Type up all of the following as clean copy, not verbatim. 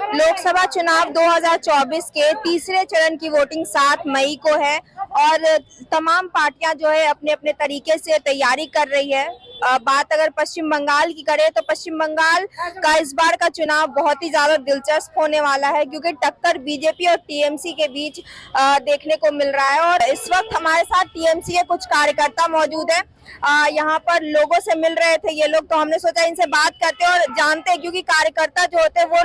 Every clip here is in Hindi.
लोकसभा चुनाव 2024 के तीसरे चरण की वोटिंग 7 मई को है और तमाम पार्टियां जो है अपने अपने तरीके से तैयारी कर रही है। बात अगर पश्चिम बंगाल की करें तो पश्चिम बंगाल का इस बार का चुनाव बहुत ही ज्यादा दिलचस्प होने वाला है, क्योंकि टक्कर बीजेपी और टीएमसी के बीच देखने को मिल रहा है। और इस वक्त हमारे साथ टीएमसी के कुछ कार्यकर्ता मौजूद है। यहाँ पर लोगों से मिल रहे थे ये लोग, तो हमने सोचा इनसे बात करते हैं और जानते हैं, क्योंकि कार्यकर्ता जो होते हैं वो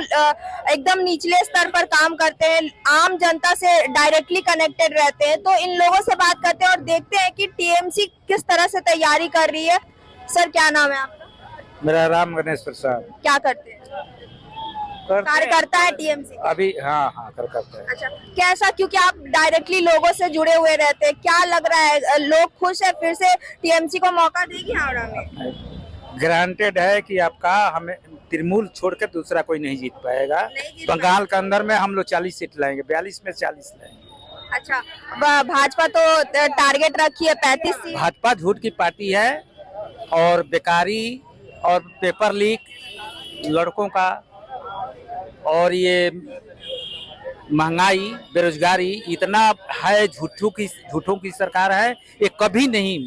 एकदम निचले स्तर पर काम करते हैं, आम जनता से डायरेक्टली कनेक्टेड रहते हैं। तो इन लोगों से बात करते हैं और देखते हैं कि टीएमसी किस तरह से तैयारी कर रही है। सर, क्या नाम है आपका? मेरा राम गणेश प्रसाद। क्या करते हैं? कार्यकर्ता है टीएमसी? अभी हाँ कार्यकर्ता है। अच्छा, कैसा, क्योंकि आप डायरेक्टली लोगों से जुड़े हुए रहते हैं, क्या लग रहा है, लोग खुश है फिर से टीएमसी को मौका देगी हावड़ा में? ग्रांटेड है कि आपका हमें तृणमूल छोड़कर दूसरा कोई नहीं जीत पाएगा। बंगाल के अंदर में हम लोग 40 सीट लाएंगे, 42 में 40 लाएंगे। अच्छा, भाजपा तो टारगेट रखी है 35 सीट। भाजपा झूठ की पार्टी है और बेकारी और पेपर लीक लड़कों का और ये महंगाई बेरोजगारी इतना है, झूठों की सरकार है। ये कभी नहीं,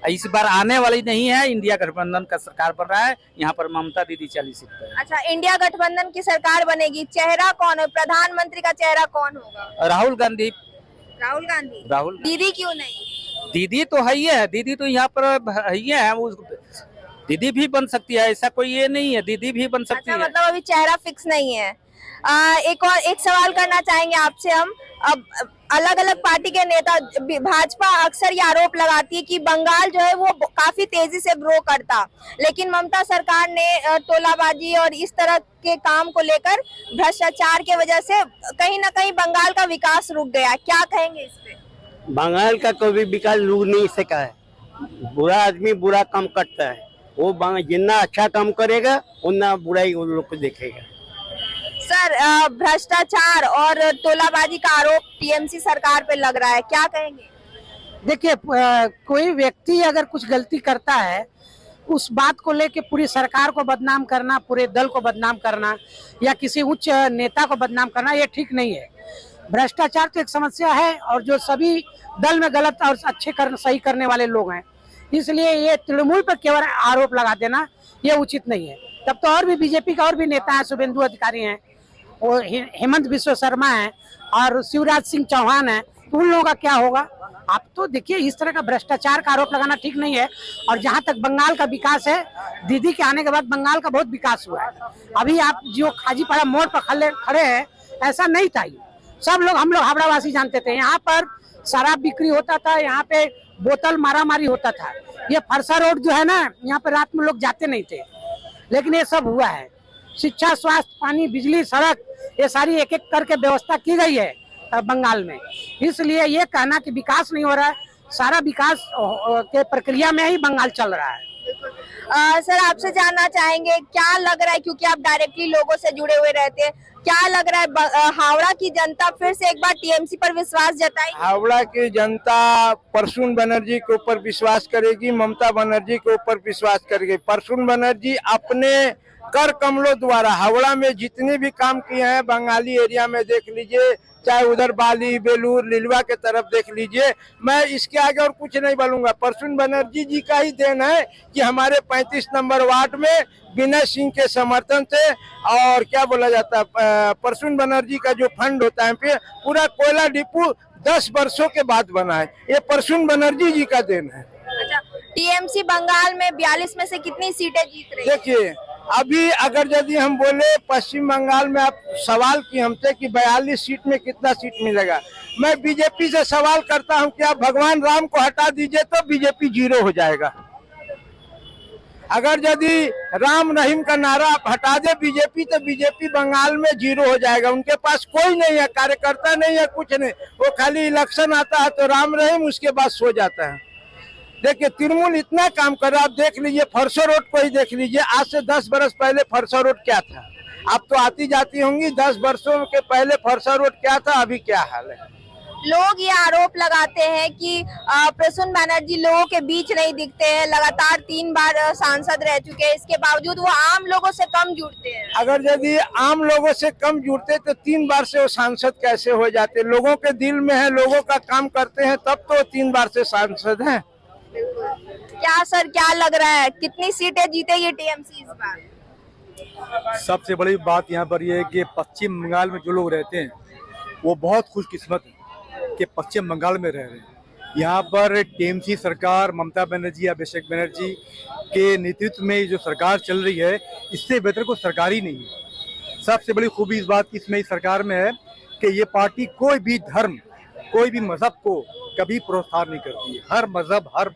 इस बार आने वाली नहीं है। इंडिया गठबंधन का सरकार बन रहा है, यहाँ पर ममता दीदी 40 सीट पर। अच्छा, इंडिया गठबंधन की सरकार बनेगी, चेहरा कौन है, प्रधानमंत्री का चेहरा कौन होगा? राहुल गांधी। राहुल दीदी क्यों नहीं? दीदी तो है ही है, दीदी तो यहाँ पर है ही है, वो दीदी भी बन सकती है, ऐसा कोई ये नहीं है, दीदी भी बन सकती है। मतलब अभी चेहरा फिक्स नहीं है। एक सवाल करना चाहेंगे आपसे हम। अब अलग अलग पार्टी के नेता, भाजपा अक्सर ये आरोप लगाती है कि बंगाल जो है वो काफी तेजी से ग्रो करता, लेकिन ममता सरकार ने टोलाबाजी और इस तरह के काम को लेकर भ्रष्टाचार के वजह से कहीं ना कहीं बंगाल का विकास रुक गया। क्या कहेंगे इस पे? बंगाल का कोई विकास रुक नहीं सका है। बुरा आदमी बुरा काम करता है, वो जितना अच्छा काम करेगा उतना बुराई उन लोग को देखेगा। सर, भ्रष्टाचार और टोलाबाजी का आरोप टीएमसी सरकार पे लग रहा है, क्या कहेंगे? देखिए, कोई व्यक्ति अगर कुछ गलती करता है, उस बात को लेके पूरी सरकार को बदनाम करना, पूरे दल को बदनाम करना या किसी उच्च नेता को बदनाम करना, ये ठीक नहीं है। भ्रष्टाचार तो एक समस्या है और जो सभी दल में गलत और सही करने वाले लोग हैं, इसलिए ये तृणमूल पर केवल आरोप लगा देना ये उचित नहीं है। तब तो और भी बीजेपी का और भी नेता है, शुभेंदु अधिकारी हैं, वो हेमंत बिश्व शर्मा है और शिवराज सिंह चौहान है, तो उन लोगों का क्या होगा? आप तो देखिए, इस तरह का भ्रष्टाचार का आरोप लगाना ठीक नहीं है। और जहां तक बंगाल का विकास है, दीदी के आने के बाद बंगाल का बहुत विकास हुआ है। अभी आप जो खाजीपाड़ा मोड़ पर खड़े हैं, ऐसा नहीं था। सब लोग, हम लोग हावड़ा वासी जानते थे, यहाँ पर शराब बिक्री होता था, यहाँ पे बोतल मारामारी होता था। ये फरसा रोड जो है ना, यहाँ पे रात में लोग जाते नहीं थे, लेकिन ये सब हुआ है। शिक्षा, स्वास्थ्य, पानी, बिजली, सड़क, ये सारी एक एक करके व्यवस्था की गई है बंगाल में। इसलिए ये कहना कि विकास नहीं हो रहा है, सारा विकास के प्रक्रिया में ही बंगाल चल रहा है। सर, आपसे जानना चाहेंगे, क्या लग रहा है, क्योंकि आप डायरेक्टली लोगों से जुड़े हुए रहते हैं, क्या लग रहा है हावड़ा की जनता फिर से एक बार टीएमसी पर विश्वास जताएगी? हावड़ा की जनता प्रसून बनर्जी के ऊपर विश्वास करेगी, ममता बनर्जी के ऊपर विश्वास करेगी। प्रसून बनर्जी अपने कर कमलों द्वारा हावड़ा में जितने भी काम किए हैं, बंगाली एरिया में देख लीजिए, चाहे उधर बाली, बेलूर, लिलवा के तरफ देख लीजिए, मैं इसके आगे और कुछ नहीं बोलूंगा। प्रसून बनर्जी जी का ही देन है कि हमारे 35 नंबर वार्ड में विनय सिंह के समर्थन से, और क्या बोला जाता है, प्रसून बनर्जी का जो फंड होता है, फिर पूरा कोयला डिपो 10 वर्षों के बाद बना है, ये प्रसून बनर्जी जी का देन है। अच्छा, टीएमसी बंगाल में 42 में से कितनी सीटें जीत रही है? देखिए, अभी अगर यदि हम बोले पश्चिम बंगाल में, आप सवाल की हमसे कि 42 सीट में कितना सीट मिलेगा, मैं बीजेपी से सवाल करता हूं कि आप भगवान राम को हटा दीजिए तो बीजेपी 0 हो जाएगा। अगर यदि राम रहीम का नारा आप हटा दे बीजेपी, तो बीजेपी बंगाल में 0 हो जाएगा। उनके पास कोई नहीं है, कार्यकर्ता नहीं है, कुछ नहीं, वो खाली इलेक्शन आता है तो राम रहीम, उसके बाद सो जाता है। देखिए, तृणमूल इतना काम कर रहा है। आप देख लीजिए, फरसा रोड को ही देख लीजिए, आज से 10 बरस पहले फरसा रोड क्या था? आप तो आती जाती होंगी, 10 वर्षों के पहले फरसा रोड क्या था, अभी क्या हाल है? लोग ये आरोप लगाते हैं कि प्रसून बनर्जी लोगों के बीच नहीं दिखते हैं, लगातार 3 बार सांसद रह चुके हैं, इसके बावजूद वो आम लोगों से कम जुड़ते हैं। अगर यदि आम लोगों से कम जुड़ते तो 3 बार से वो सांसद कैसे हो जाते? लोगों के दिल में है, लोगों का काम करते हैं, तब तो 3 बार से सांसद हैं। क्या सर, क्या लग रहा है, कितनी सीटें जीतेगी टीएमसी इस बार? सबसे बड़ी बात यहाँ पर यह है कि पश्चिम बंगाल में जो लोग रहते हैं वो बहुत खुशकिस्मत हैं कि पश्चिम बंगाल में रह रहे हैं। यहाँ पर टीएमसी सरकार, ममता बनर्जी, अभिषेक बनर्जी के नेतृत्व में जो सरकार चल रही है, इससे बेहतर कोई सरकार ही नहीं है। सबसे बड़ी खूबी इस बात की इसमें इस सरकार में है कि ये पार्टी कोई भी धर्म, कोई भी मजहब को कभी प्रोत्साहन नहीं करती है। हर मजहब, हर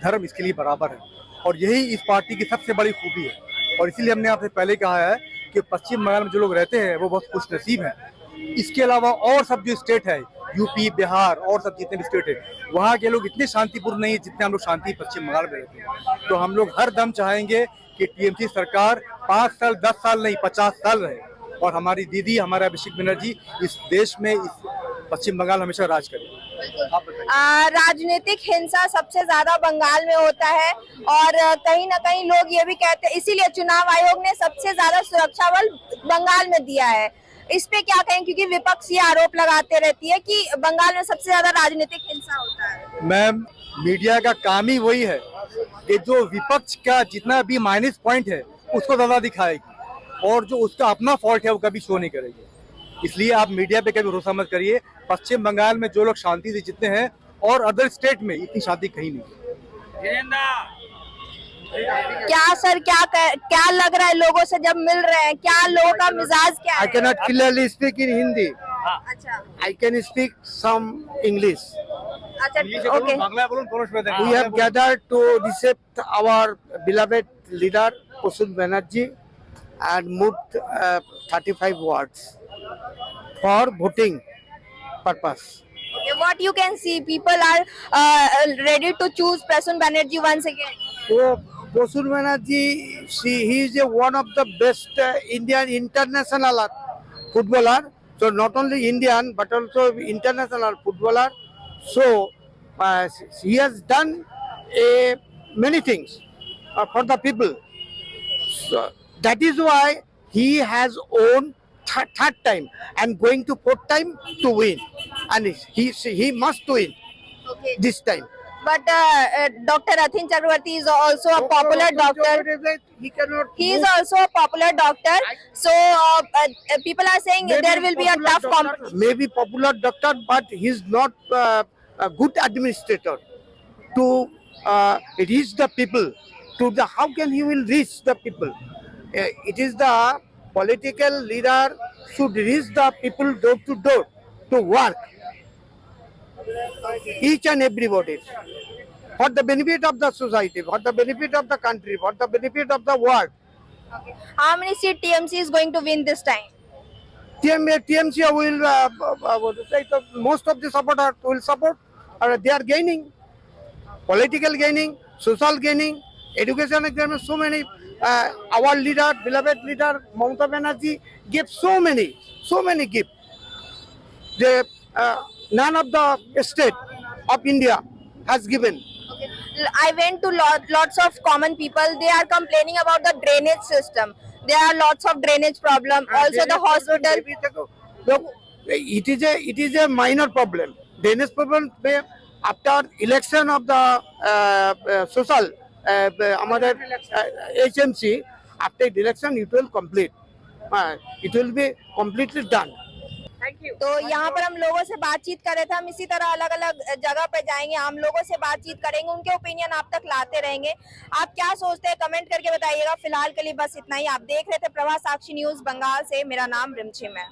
धर्म इसके लिए बराबर है और यही इस पार्टी की सबसे बड़ी खूबी है। और इसीलिए हमने आपसे पहले कहा है कि पश्चिम बंगाल में जो लोग रहते हैं वो बहुत खुशनसीब हैं। इसके अलावा और सब जो स्टेट है, यूपी, बिहार और सब जितने भी स्टेट है, वहाँ के लोग इतने शांतिपूर्ण नहीं है जितने हम लोग शांति पश्चिम बंगाल में रहते हैं। तो हम लोग हर दम चाहेंगे कि टीएमसी सरकार 5 साल, 10 साल नहीं, 50 साल रहे और हमारी दीदी, हमारा अभिषेक बनर्जी इस देश में, इस पश्चिम बंगाल हमेशा राज करे। राजनीतिक हिंसा सबसे ज्यादा बंगाल में होता है और कहीं ना कहीं लोग ये भी कहते हैं, इसीलिए चुनाव आयोग ने सबसे ज्यादा सुरक्षा बल बंगाल में दिया है। इस पे क्या कहें, क्योंकि विपक्ष ये आरोप लगाते रहती है कि बंगाल में सबसे ज्यादा राजनीतिक हिंसा होता है। मैम, मीडिया का काम ही वही है कि जो विपक्ष का जितना भी माइनस पॉइंट है उसको ज्यादा दिखाएगी और जो उसका अपना फॉल्ट है वो कभी शो नहीं करेगी। इसलिए आप मीडिया पे कभी भरोसा मत करिए। पश्चिम बंगाल में जो लोग शांति से जीते हैं और अदर स्टेट में इतनी शांति कहीं नहीं। क्या सर, क्या लग रहा है लोगों से जब मिल रहे हैं, क्या लोगों का मिजाज क्या I है? cannot clearly speak in Hindi. अच्छा I can speak some English. अच्छा, ओके। बांग्ला बोलूं, दोनों में देंगे। We have gathered to receive our beloved leader Prasun Banerjee and moved 35 wards for voting purpose. What you can see, people are ready to choose Prasun Banerjee once again. So Prasun Banerjee, he is one of the best Indian international footballer. So not only Indian but also international footballer. So he has done many things for the people. So that is why he has won third time and going to fourth time to win, and he must win Okay. this time. But Dr. Athin Chakravarti is also a popular doctor. He cannot. He is move. also a popular doctor. So people are saying Maybe there will be a popular tough doctor, competition. Maybe popular doctor, but he's not a good administrator to reach the people. How can he will reach the people? It is the political leader should reach the people door to door to work. Each and everybody for the benefit of the society, for the benefit of the country, for the benefit of the world. How many seat TMC is going to win this time? TMC will most of the supporters will support. They are gaining, political gaining, social gaining, education gaining. So many. Our leader, beloved leader, Mamata Banerjee gave so many gifts. None of the state of India has given. I went to lots of common people. They are complaining about the drainage system. There are lots of drainage problem. Also the hospital. Look, it is a minor problem. Drainage problem after election of the social HMC, after election it will complete. It will be completely done. तो यहाँ पर हम लोगों से बातचीत कर रहे थे। हम इसी तरह अलग अलग जगह पर जाएंगे, हम लोगों से बातचीत करेंगे, उनके ओपिनियन आप तक लाते रहेंगे। आप क्या सोचते हैं कमेंट करके बताइएगा। फिलहाल के लिए बस इतना ही। आप देख रहे थे प्रभा साक्षी न्यूज बंगाल से। मेरा नाम रिमझिम है।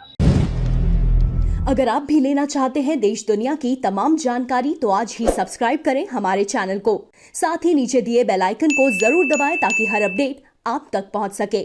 अगर आप भी लेना चाहते हैं देश दुनिया की तमाम जानकारी तो आज ही सब्सक्राइब करें हमारे चैनल को। साथ ही नीचे दिए बेल आइकन को जरूर दबाएं ताकि हर अपडेट आप तक पहुंच सके।